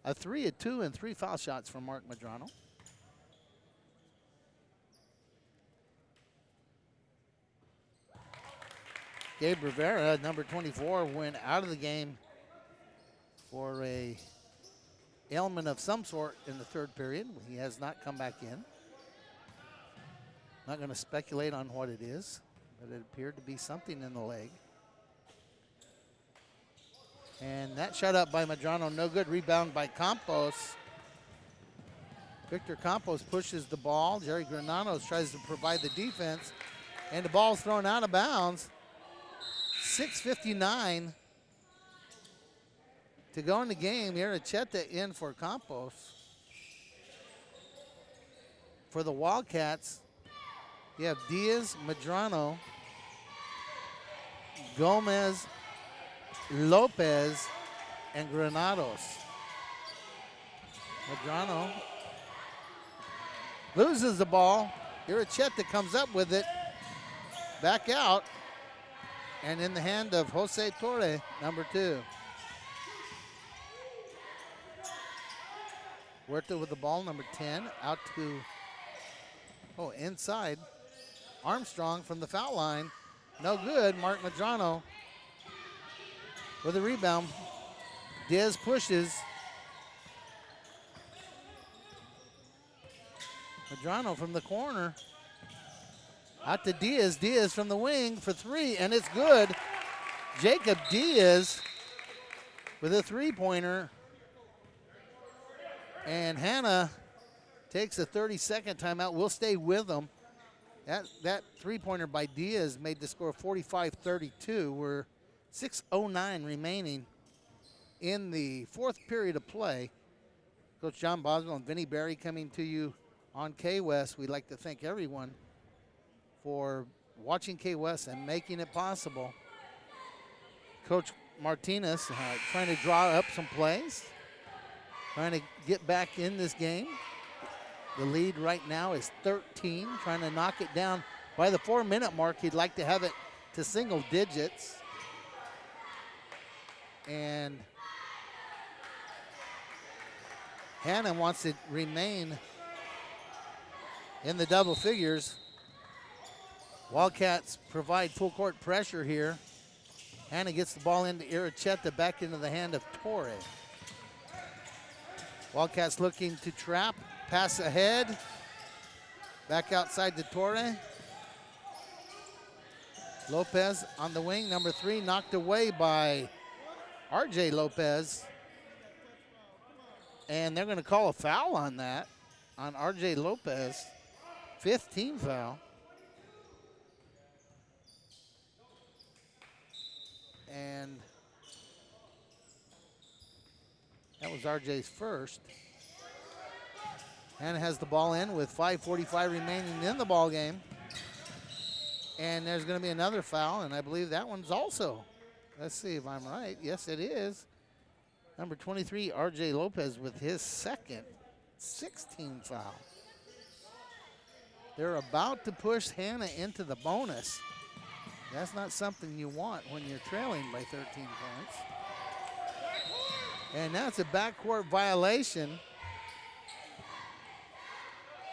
A 3, a 2, and 3 foul shots from Mark Madrano. Gabe Rivera, number 24, went out of the game for a ailment of some sort in the third period. He has not come back in. Not going to speculate on what it is, but it appeared to be something in the leg. And that shot up by Madrano, no good. Rebound by Campos. Victor Campos pushes the ball. Jerry Granados tries to provide the defense, and the ball's thrown out of bounds. 6:59 to go in the game. Iracheta in for Campos. For the Wildcats, you have Diaz, Madrano, Gomez, Lopez, and Granados. Madrano loses the ball. Iracheta comes up with it. Back out. And in the hand of Jose Torre, number 2. Huerta with the ball, number 10. Out to, inside. Armstrong from the foul line. No good. Mark Madrano with a rebound. Diaz pushes. Madrano from the corner. Out to Diaz. Diaz from the wing for 3, and it's good. Jacob Diaz with a 3-pointer. And Hanna takes a 30-second timeout. We'll stay with them. That 3-pointer by Diaz made the score 45-32. We're 6:09 remaining in the fourth period of play. Coach John Boswell and Vinnie Berry coming to you on K-West. We'd like to thank everyone for watching K-West and making it possible. Coach Martinez trying to draw up some plays, trying to get back in this game. The lead right now is 13, trying to knock it down by the 4-minute mark. He'd like to have it to single digits. And Hanna wants to remain in the double figures. Wildcats provide full court pressure here. Hanna gets the ball into Iracheta, back into the hand of Torre. Wildcats looking to trap, pass ahead. Back outside to Torre. Lopez on the wing, number 3, knocked away by RJ Lopez. And they're going to call a foul on that, on RJ Lopez. 5th team foul. And that was RJ's first. Hanna has the ball in with 5:45 remaining in the ball game. And there's going to be another foul, and I believe that one's also. Let's see if I'm right. Yes, it is. Number 23, RJ Lopez with his second 16 foul. They're about to push Hanna into the bonus. That's not something you want when you're trailing by 13 points. And that's a backcourt violation.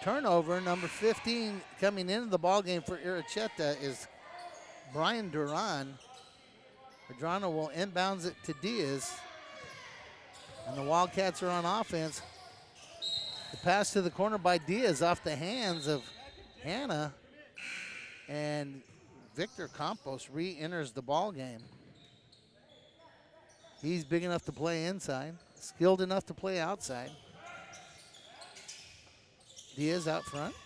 Turnover, number 15 coming into the ballgame for Iracheta is Brian Duran. Madrano will inbounds it to Diaz. And the Wildcats are on offense. The pass to the corner by Diaz off the hands of Hanna. And Victor Campos re-enters the ball game. He's big enough to play inside, skilled enough to play outside. Diaz out front.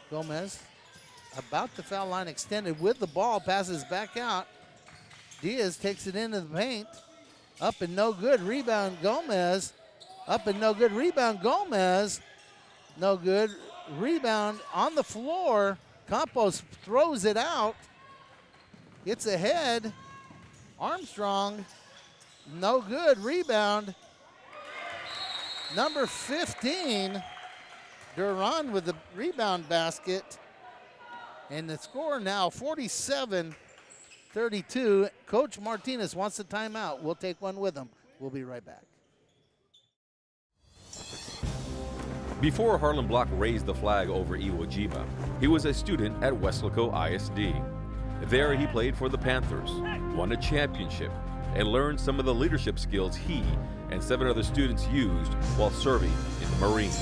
Gomez about the foul line, extended with the ball, passes back out. Diaz takes it into the paint. Up and no good, rebound Gomez. Up and no good, rebound Gomez. No good, rebound on the floor. Campos throws it out. Gets ahead. Armstrong, no good, rebound. Number 15, Duran with the rebound basket. And the score now 47-32. Coach Martinez wants a timeout. We'll take one with him. We'll be right back. Before Harlan Block raised the flag over Iwo Jima, he was a student at Weslaco ISD. There he played for the Panthers, won a championship, and learned some of the leadership skills he and 7 other students used while serving in the Marines.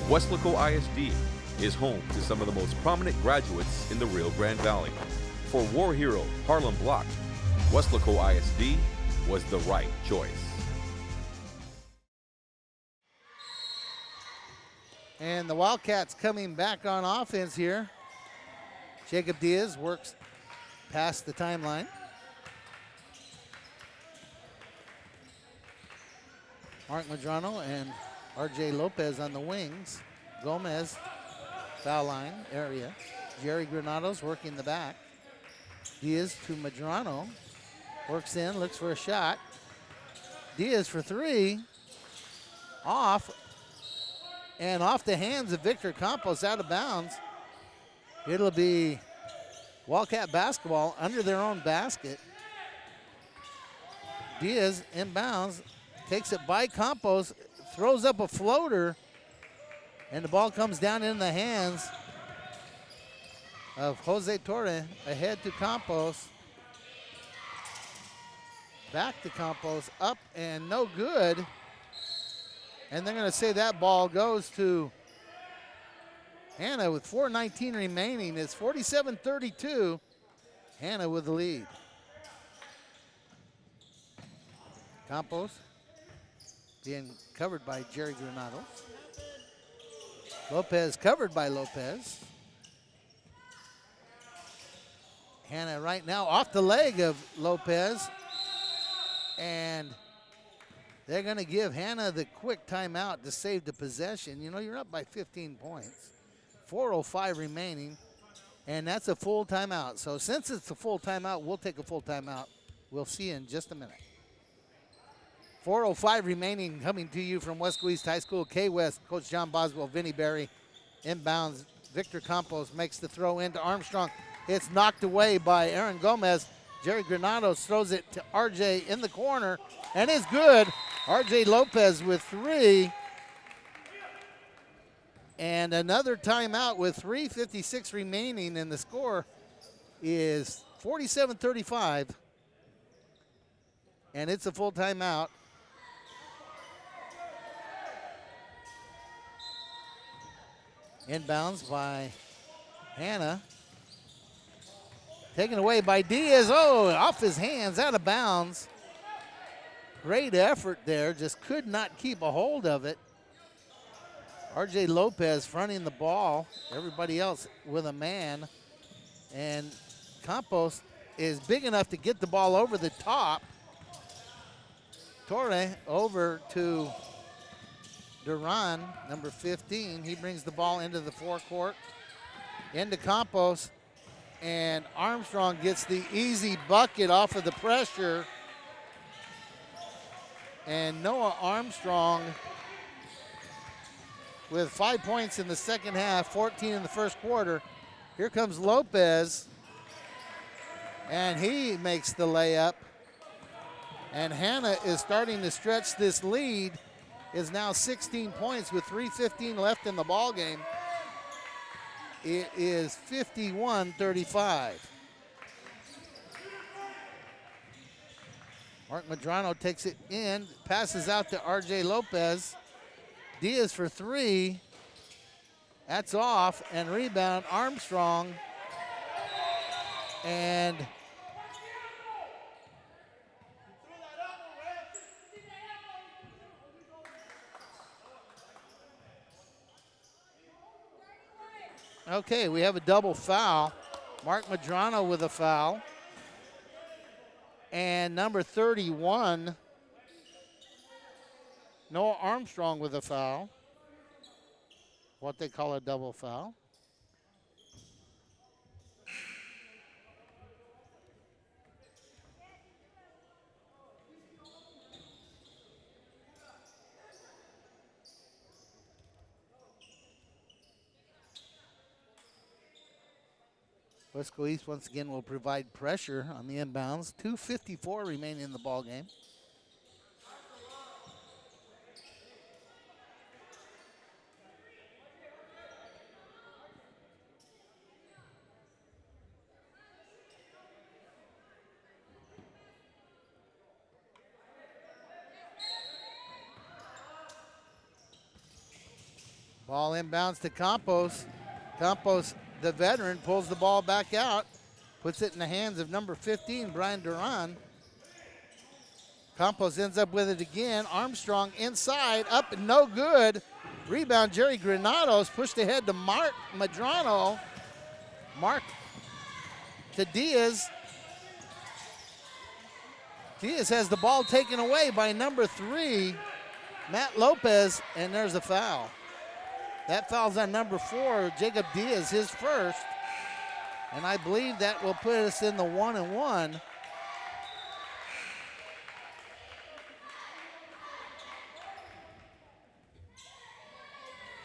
Weslaco ISD is home to some of the most prominent graduates in the Rio Grande Valley. For war hero Harlan Block, Weslaco ISD was the right choice. And the Wildcats coming back on offense here. Jacob Diaz works past the timeline. Mark Medrano and RJ Lopez on the wings. Gomez, foul line area. Jerry Granados working the back. Diaz to Medrano. Works in, looks for a shot. Diaz for 3. Off. And off the hands of Victor Campos, out of bounds. It'll be Wildcat basketball under their own basket. Diaz inbounds, takes it by Campos, throws up a floater, and the ball comes down in the hands of Jose Torre. Ahead to Campos. Back to Campos, up and no good. And they're going to say that ball goes to Hanna with 4:19 remaining. It's 47-32. Hanna with the lead. Campos being covered by Jerry Granados. Lopez covered by Lopez. Hanna right now off the leg of Lopez. And they're going to give Hanna the quick timeout to save the possession. You know, you're up by 15 points. 4:05 remaining, and that's a full timeout. So since it's a full timeout, we'll take a full timeout. We'll see you in just a minute. 4:05 remaining, coming to you from Wesco East High School, K-West. Coach John Boswell, Vinnie Berry, inbounds. Victor Campos makes the throw into Armstrong. It's knocked away by Aaron Gomez. Jerry Granados throws it to RJ in the corner, and it's good. RJ Lopez with 3. And another timeout with 3:56 remaining, and the score is 47-35. And it's a full timeout. Inbounds by Hanna. Taken away by Diaz. Oh, off his hands, out of bounds. Great effort there, just could not keep a hold of it. RJ Lopez fronting the ball. Everybody else with a man. And Campos is big enough to get the ball over the top. Torre over to Duran, number 15. He brings the ball into the forecourt. Into Campos. And Armstrong gets the easy bucket off of the pressure. And Noah Armstrong with 5 points in the second half, 14 in the first quarter. Here comes Lopez, and he makes the layup. And Hanna is starting to stretch this lead, is now 16 points with 3:15 left in the ball game. It is 51-35. Mark Medrano takes it in, passes out to RJ Lopez. Diaz for 3. That's off, and rebound Armstrong. And okay, we have a double foul. Mark Medrano with a foul. And number 31, Noah Armstrong with a foul. What they call a double foul. Wesco East once again will provide pressure on the inbounds. 2:54 remaining in the ball game. Ball inbounds to Campos. Campos, the veteran, pulls the ball back out, puts it in the hands of number 15, Brian Duran. Campos ends up with it again. Armstrong inside, up and no good. Rebound, Jerry Granados pushed ahead to Mark Madrano. Mark to Diaz. Diaz has the ball taken away by number 3, Matt Lopez, and there's a foul. That foul's on number 4, Jacob Diaz, his first. And I believe that will put us in the 1-and-1.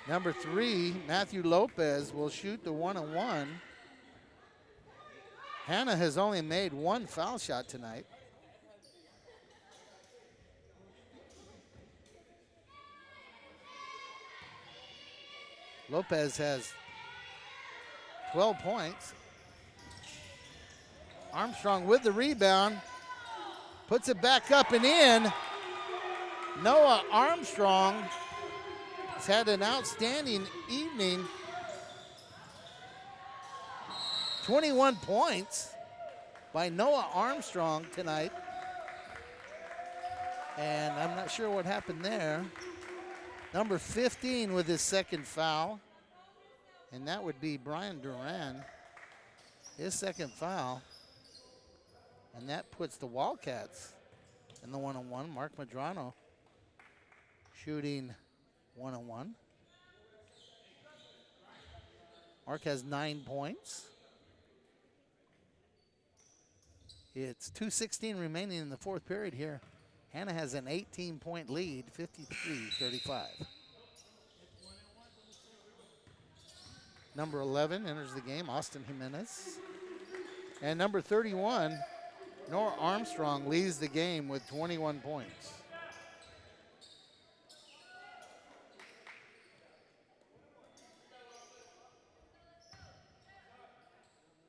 Number 3, Matthew Lopez, will shoot the 1-and-1. Hanna has only made 1 foul shot tonight. Lopez has 12 points. Armstrong with the rebound, puts it back up and in. Noah Armstrong has had an outstanding evening. 21 points by Noah Armstrong tonight. And I'm not sure what happened there. Number 15 with his second foul. And that would be Brian Duran, his second foul. And that puts the Wildcats in the 1-on-1. Mark Madrano shooting 1-on-1. Mark has 9 points. It's 2:16 remaining in the fourth period here. Hanna has an 18-point lead, 53-35. Number 11 enters the game, Austin Jimenez. And number 31, Noah Armstrong, leads the game with 21 points.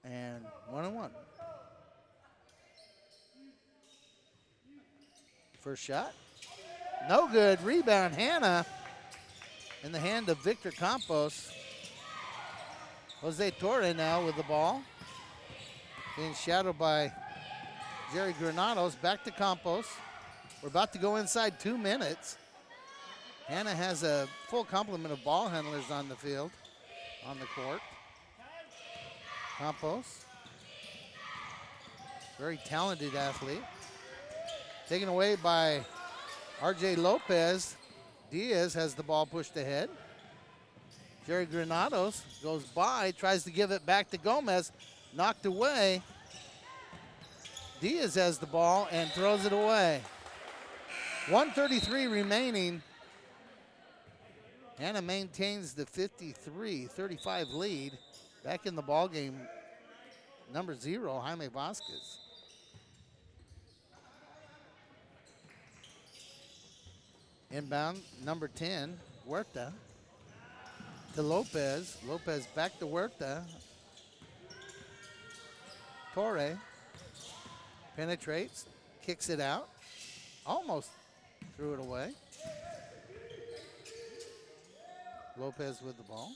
And 1-on-1. First shot, no good. Rebound, Hanna, in the hand of Victor Campos. Jose Torre now with the ball. Being shadowed by Jerry Granados. Back to Campos. We're about to go inside 2 minutes. Hanna has a full complement of ball handlers on the field, on the court. Campos, very talented athlete. Taken away by R.J. Lopez. Diaz has the ball pushed ahead. Jerry Granados goes by, tries to give it back to Gomez. Knocked away. Diaz has the ball and throws it away. 1:33 remaining. Hanna maintains the 53-35 lead. Back in the ball game, number 0, Jaime Vasquez. Inbound, number 10, Huerta. To Lopez. Lopez back to Huerta. Torre penetrates, kicks it out. Almost threw it away. Lopez with the ball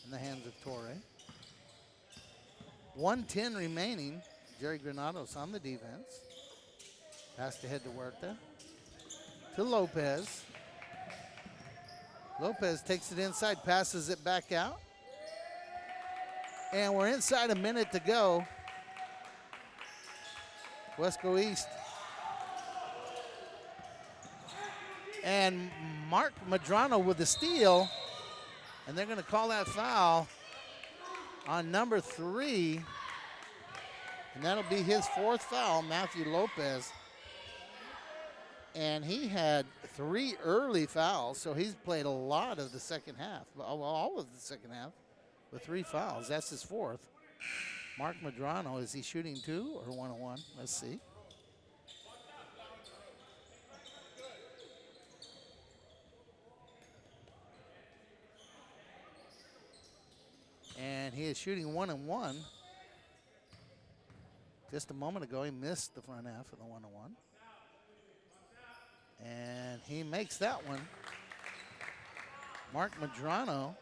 in the hands of Torre. 1:10 remaining. Jerry Granados on the defense. Pass ahead to Huerta. To Lopez. Lopez takes it inside, passes it back out. And we're inside a minute to go. Weslaco East. And Mark Madrano with the steal. And they're going to call that foul on number 3. And that'll be his 4th foul, Matthew Lopez. And he had 3 early fouls, so he's played a lot of the second half, all of the second half, with 3 fouls. That's his 4th. Mark Madrano, is he shooting 2 or 1-on-1? Let's see. And he is shooting 1-on-1. Just a moment ago, he missed the front half of the 1-on-1. And he makes that one. Mark Madrano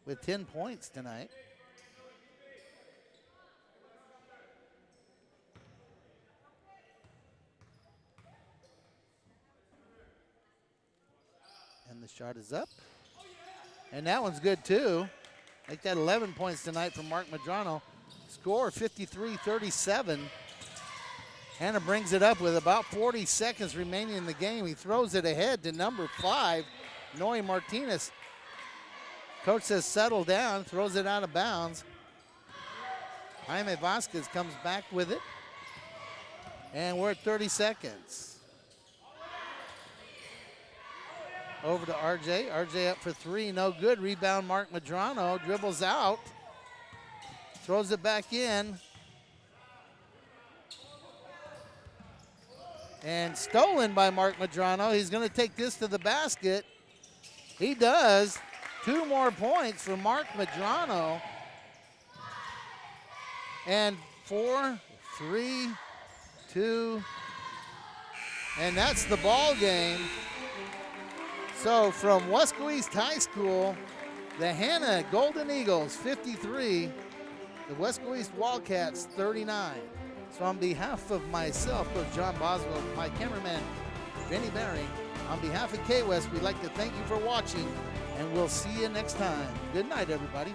with 10 points tonight. And the shot is up. And that one's good too. Make that 11 points tonight from Mark Madrano. Score 53-37. Hanna brings it up with about 40 seconds remaining in the game. He throws it ahead to number 5, Noe Martinez. Coach says settle down, throws it out of bounds. Jaime Vasquez comes back with it. And we're at 30 seconds. Over to RJ. RJ up for 3, no good. Rebound, Mark Madrano dribbles out. Throws it back in. And stolen by Mark Madrano. He's going to take this to the basket. He does. 2 more points for Mark Madrano. And 4, 3, 2. And that's the ball game. So from Wesco East High School, the Hanna Golden Eagles 53, the Wesco East Wildcats 39. So on behalf of myself, Coach John Boswell, my cameraman, Vinny Baring, on behalf of K-West, we'd like to thank you for watching, and we'll see you next time. Good night, everybody.